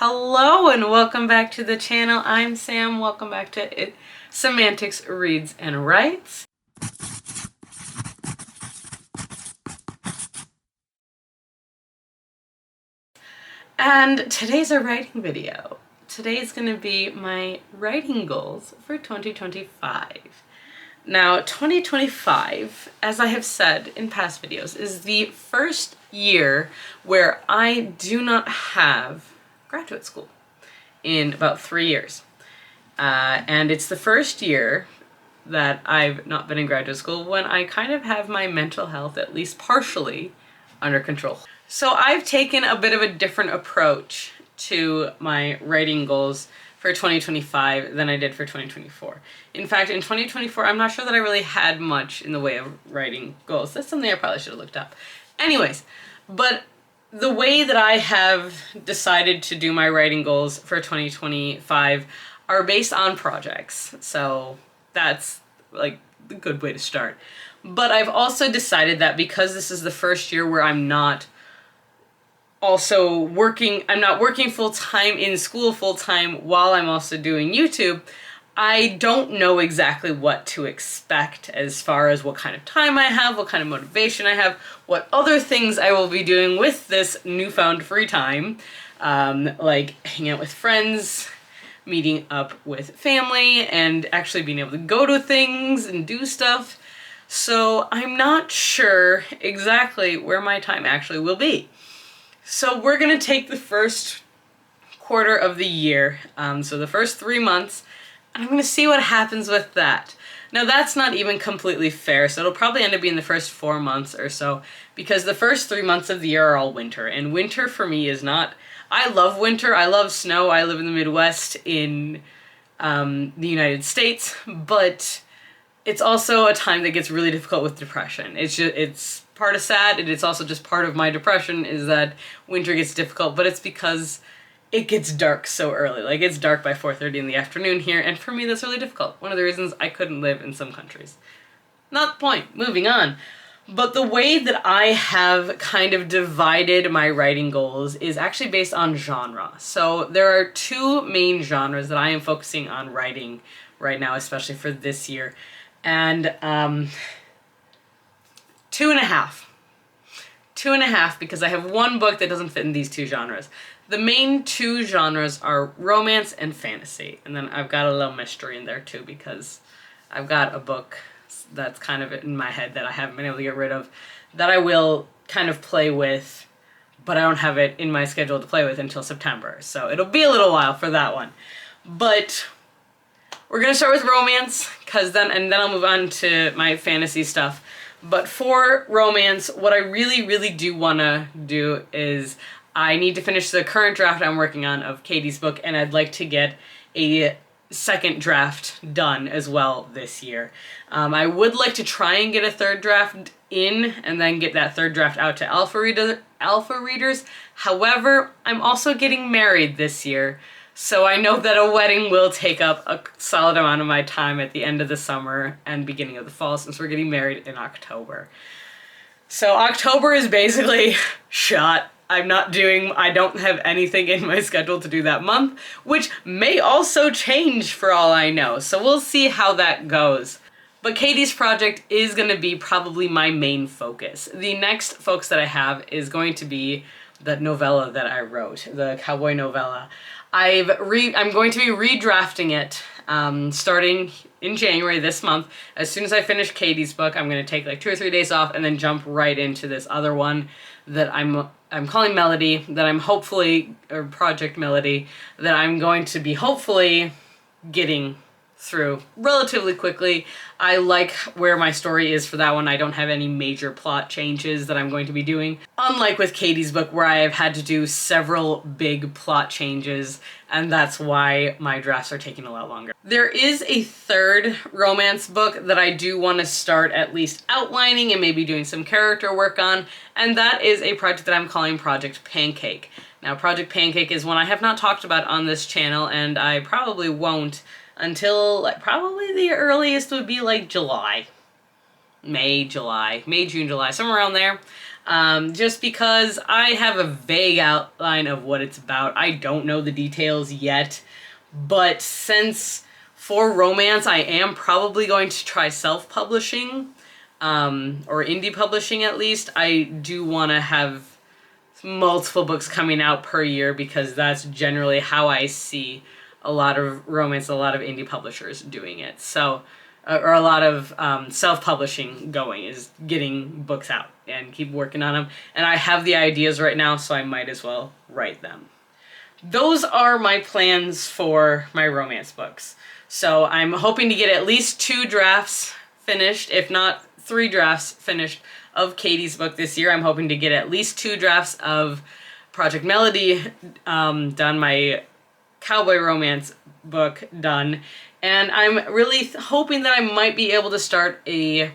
Hello and welcome back to the channel. I'm Sam. Welcome back to Semantics Reads and Writes. And today's a writing video. Today is going to be my writing goals for 2025. Now, 2025, as I have said in past videos, is the first year where I do not have graduate school in about 3 years. And it's the first year that I've not been in graduate school when I kind of have my mental health at least partially under control. So I've taken a bit of a different approach to my writing goals for 2025 than I did for 2024. In fact, in 2024, I'm not sure that I really had much in the way of writing goals. That's something I probably should have looked up. Anyways, but the way that I have decided to do my writing goals for 2025 are based on projects. So that's like a good way to start. But I've also decided that because this is the first year where I'm not working full-time in school full-time while I'm also doing YouTube, I don't know exactly what to expect as far as what kind of time I have, what kind of motivation I have, what other things I will be doing with this newfound free time, like hanging out with friends, meeting up with family, and actually being able to go to things and do stuff. So I'm not sure exactly where my time actually will be. So we're gonna take the first quarter of the year, so the first 3 months, and I'm gonna see what happens with that. Now that's not even completely fair, so it'll probably end up being the first 4 months or so, because the first 3 months of the year are all winter, and winter for me is not... I love winter, I love snow, I live in the Midwest in the United States, but it's also a time that gets really difficult with depression. It's part of sad, and it's also just part of my depression is that winter gets difficult, but it's because it gets dark so early. Like, it's dark by 4:30 in the afternoon here, and for me that's really difficult. One of the reasons I couldn't live in some countries. Not the point, moving on. But the way that I have kind of divided my writing goals is actually based on genre. So there are 2 main genres that I am focusing on writing right now, especially for this year. And 2.5. 2.5 because I have one book that doesn't fit in these 2 genres. The main 2 genres are romance and fantasy. And then I've got a little mystery in there too because I've got a book that's kind of in my head that I haven't been able to get rid of that I will kind of play with, but I don't have it in my schedule to play with until September. So it'll be a little while for that one. But we're gonna start with romance, and then I'll move on to my fantasy stuff. But for romance, what I really do wanna do is I need to finish the current draft I'm working on of Katy's book, and I'd like to get a second draft done as well this year. I would like to try and get a 3rd draft in and then get that 3rd draft out to alpha readers. However, I'm also getting married this year, so I know that a wedding will take up a solid amount of my time at the end of the summer and beginning of the fall, since we're getting married in October. So October is basically shot. I don't have anything in my schedule to do that month, which may also change for all I know. So we'll see how that goes. But Katy's project is going to be probably my main focus. The next focus that I have is going to be the novella that I wrote, the cowboy novella. I'm going to be redrafting it starting in January this month. As soon as I finish Katy's book, I'm going to take like 2 or 3 days off and then jump right into this other one that I'm calling Melody, that I'm hopefully, or Project Melody, that I'm going to be hopefully getting through relatively quickly. I like where my story is for that one. I don't have any major plot changes that I'm going to be doing. Unlike with Katy's book, where I have had to do several big plot changes, and that's why my drafts are taking a lot longer. There is a 3rd romance book that I do want to start at least outlining and maybe doing some character work on, and that is a project that I'm calling Project Pancake. Now, Project Pancake is one I have not talked about on this channel, and I probably won't until like, probably the earliest would be like July. May, June, July, somewhere around there. just because I have a vague outline of what it's about. I don't know the details yet, but since for romance I am probably going to try self-publishing, or indie publishing at least, I do want to have multiple books coming out per year because that's generally how I see a lot of romance, a lot of indie publishers doing it. So, or a lot of self-publishing going, is getting books out and keep working on them. And I have the ideas right now, so I might as well write them. Those are my plans for my romance books. So I'm hoping to get at least 2 drafts finished, if not 3 drafts finished of Katy's book this year. I'm hoping to get at least 2 drafts of Project Melody done, my cowboy romance book done, and I'm really hoping that I might be able to start a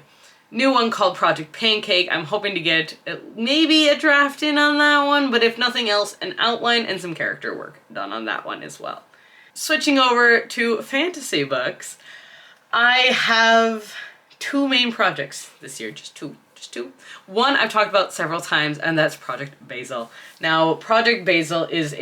new one called Project Pancake. I'm hoping to get maybe a draft in on that one, but if nothing else, an outline and some character work done on that one as well. Switching over to fantasy books, I have 2 main projects this year, just two. One I've talked about several times, and that's Project Basil. Now, Project Basil is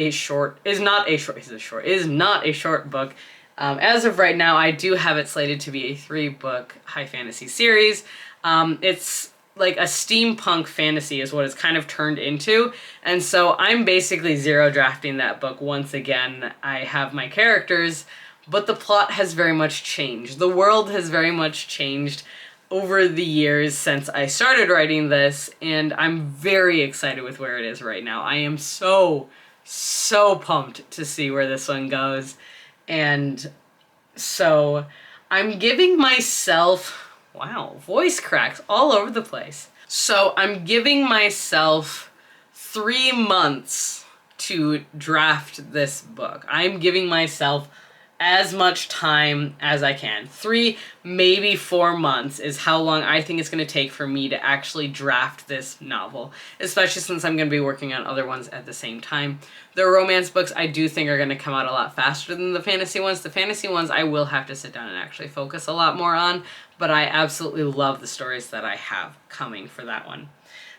not a short book. As of right now, I do have it slated to be a 3-book high fantasy series. It's like a steampunk fantasy is what it's kind of turned into, and so I'm basically zero drafting that book once again. I have my characters, but the plot has very much changed. The world has very much changed over the years since I started writing this, and I'm very excited with where it is right now. I am so pumped to see where this one goes. And so I'm giving myself, wow, voice cracks all over the place. So I'm giving myself 3 months to draft this book. I'm giving myself as much time as I can. 3, maybe 4 months is how long I think it's going to take for me to actually draft this novel, especially since I'm going to be working on other ones at the same time. The romance books I do think are going to come out a lot faster than the fantasy ones. The fantasy ones I will have to sit down and actually focus a lot more on, but I absolutely love the stories that I have coming for that one.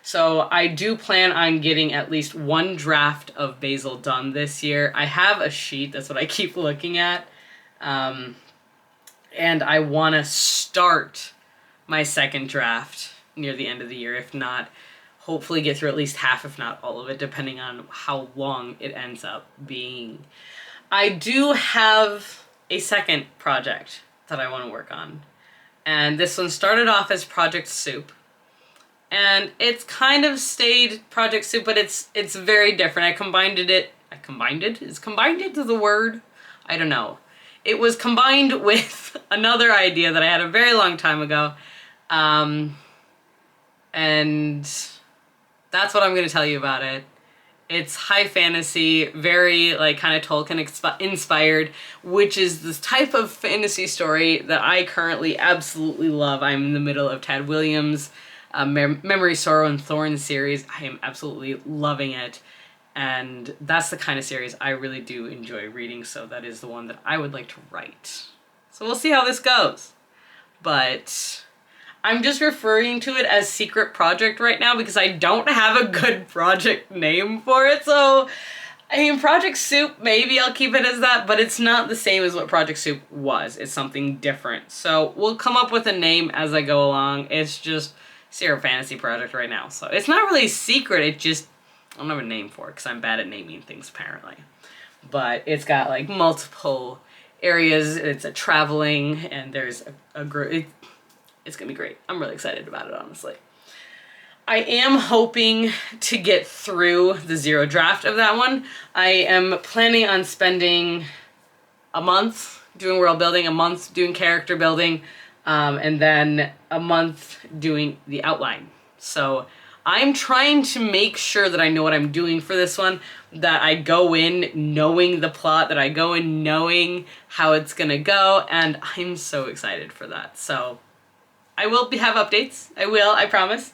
So I do plan on getting at least 1 draft of Basil done this year. I have a sheet, that's what I keep looking at. And I want to start my 2nd draft near the end of the year. If not, hopefully get through at least half, if not all of it, depending on how long it ends up being. I do have a 2nd project that I want to work on. And this one started off as Project Soup. And it's kind of stayed Project Soup, but it's very different. Is combined the word? I don't know. It was combined with another idea that I had a very long time ago. And that's what I'm going to tell you about it. It's high fantasy, very like kind of Tolkien inspired, which is this type of fantasy story that I currently absolutely love. I'm in the middle of Tad Williams' Memory, Sorrow, and Thorn series. I am absolutely loving it, and that's the kind of series I really do enjoy reading, so that is the one that I would like to write. So we'll see how this goes. But I'm just referring to it as Secret Project right now because I don't have a good project name for it. So, I mean, Project Soup, maybe I'll keep it as that, but it's not the same as what Project Soup was. It's something different. So we'll come up with a name as I go along. It's just Secret Fantasy Project right now. So it's not really secret, it just, I don't have a name for it because I'm bad at naming things apparently. But it's got like multiple areas, it's a traveling, and there's a group. It's gonna be great. I'm really excited about it, honestly. I am hoping to get through the 0 draft of that one. I am planning on spending a month doing world building, a month doing character building, and then a month doing the outline. So I'm trying to make sure that I know what I'm doing for this one, that I go in knowing the plot, that I go in knowing how it's gonna go, and I'm so excited for that. So I will have updates. I promise.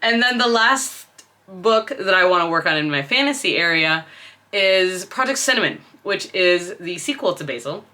And then the last book that I want to work on in my fantasy area is Project Cinnamon, which is the sequel to Basil.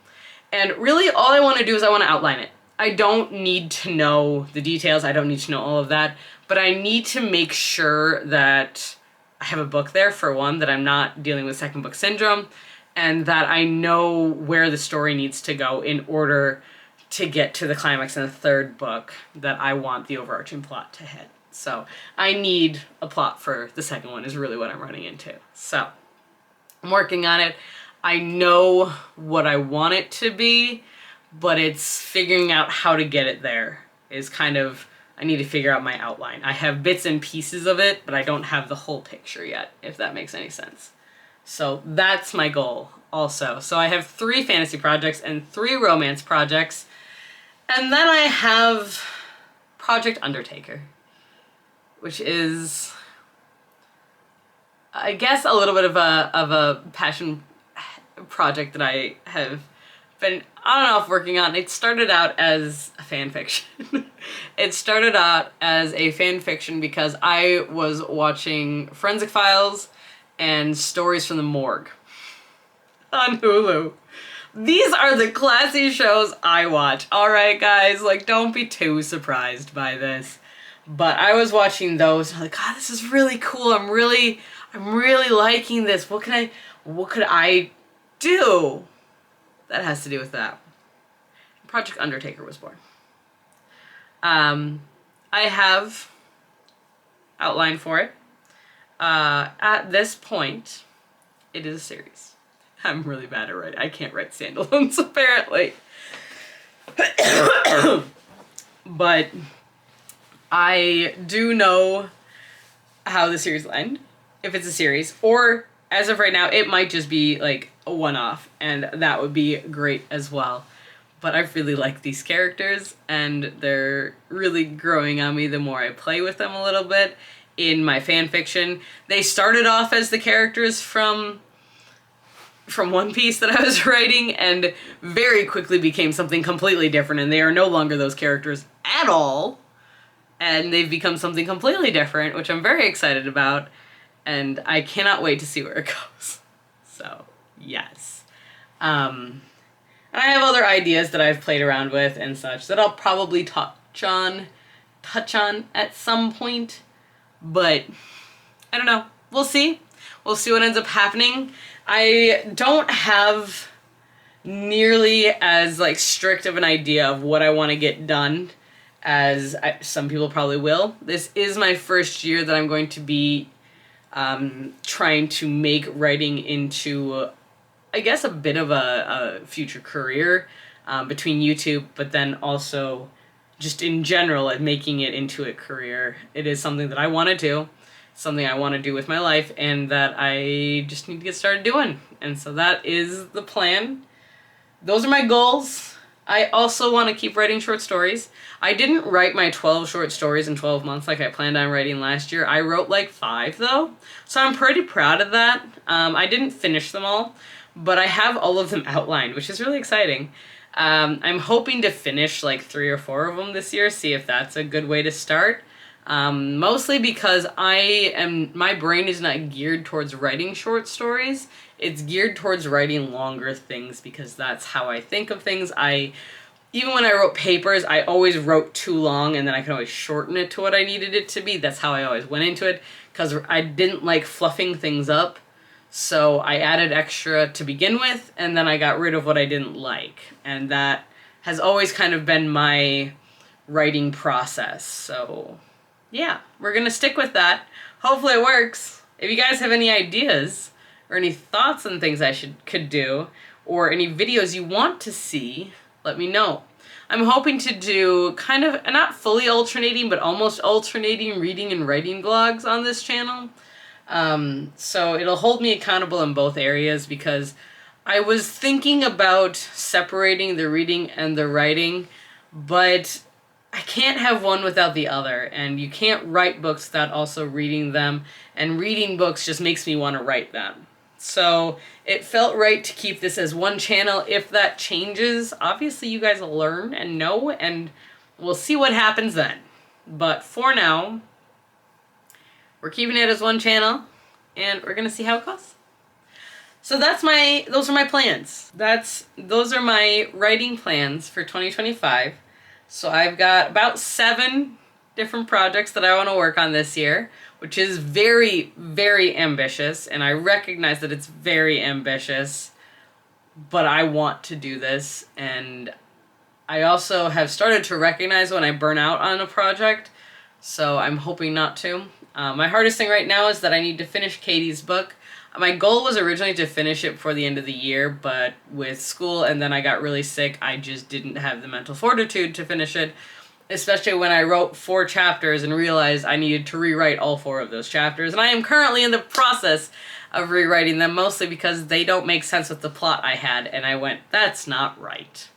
And really all I want to do is I want to outline it. I don't need to know the details. I don't need to know all of that. but I need to make sure that I have a book there, for one, that I'm not dealing with second book syndrome, and that I know where the story needs to go in order to get to the climax in the third book that I want the overarching plot to hit. So I need a plot for the second one is really what I'm running into. So I'm working on it. I know what I want it to be, but it's figuring out how to get it there is kind of, I need to figure out my outline. I have bits and pieces of it, but I don't have the whole picture yet, if that makes any sense. So that's my goal also. So I have 3 fantasy projects and 3 romance projects. And then I have Project Undertaker, which is, I guess, a little bit of a passion project that I have been on and off working on. It started out as a fan fiction. It started out as a fan fiction because I was watching Forensic Files and Stories from the Morgue on Hulu. These are the classy shows I watch. Alright guys, like, don't be too surprised by this. But I was watching those and I'm like, God, this is really cool. I'm really liking this. What could I do that has to do with that? Project Undertaker was born. I have outline for it. At this point, it is a series. I'm really bad at writing. I can't write standalones, apparently. But I do know how the series will end, if it's a series. Or, as of right now, it might just be like a one-off, and that would be great as well. But I really like these characters, and they're really growing on me the more I play with them a little bit. In my fan fiction, they started off as the characters from One Piece that I was writing, and very quickly became something completely different, and they are no longer those characters at all. And they've become something completely different, which I'm very excited about, and I cannot wait to see where it goes. So, yes. And I have other ideas that I've played around with and such that I'll probably touch on at some point, but I don't know. We'll see. We'll see what ends up happening. I don't have nearly as like strict of an idea of what I want to get done as some people probably will. This is my first year that I'm going to be trying to make writing into, I guess, a bit of a future career between YouTube, but then also just in general at making it into a career. It is something that I want to do, something I want to do with my life, and that I just need to get started doing. And so that is the plan. Those are my goals. I also want to keep writing short stories. I didn't write my 12 short stories in 12 months like I planned on writing last year. I wrote like 5 though, so I'm pretty proud of that. I didn't finish them all, but I have all of them outlined, which is really exciting. I'm hoping to finish like 3 or 4 of them this year, see if that's a good way to start. Mostly because my brain is not geared towards writing short stories. It's geared towards writing longer things because that's how I think of things. Even when I wrote papers, I always wrote too long and then I could always shorten it to what I needed it to be. That's how I always went into it because I didn't like fluffing things up. So I added extra to begin with, and then I got rid of what I didn't like. And that has always kind of been my writing process. So yeah, we're gonna stick with that. Hopefully it works. If you guys have any ideas or any thoughts on things I could do, or any videos you want to see, let me know. I'm hoping to do kind of, not fully alternating, but almost alternating reading and writing vlogs on this channel. So it'll hold me accountable in both areas because I was thinking about separating the reading and the writing, but I can't have one without the other, and you can't write books without also reading them, and reading books just makes me want to write them. So it felt right to keep this as one channel. If that changes, obviously you guys will learn and know, and we'll see what happens then. But for now, we're keeping it as one channel, and we're gonna see how it goes. So those are my plans. Those are my writing plans for 2025. So I've got about 7 different projects that I want to work on this year, which is very, very ambitious, and I recognize that it's very ambitious, but I want to do this, and I also have started to recognize when I burn out on a project, so I'm hoping not to. My hardest thing right now is that I need to finish Katy's book. My goal was originally to finish it before the end of the year, but with school and then I got really sick, I just didn't have the mental fortitude to finish it, especially when I wrote 4 chapters and realized I needed to rewrite all 4 of those chapters. And I am currently in the process of rewriting them, mostly because they don't make sense with the plot I had, and I went, that's not right.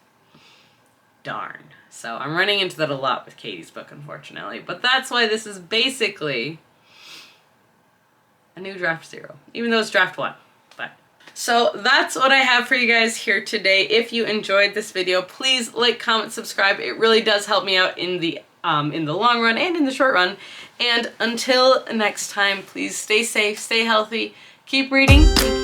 Darn. So I'm running into that a lot with Katy's book, unfortunately. But that's why this is basically a new draft 0, even though it's draft 1. But so that's what I have for you guys here today. If you enjoyed this video, please like, comment, subscribe. It really does help me out in the long run and in the short run. And until next time, please stay safe, stay healthy, keep reading, and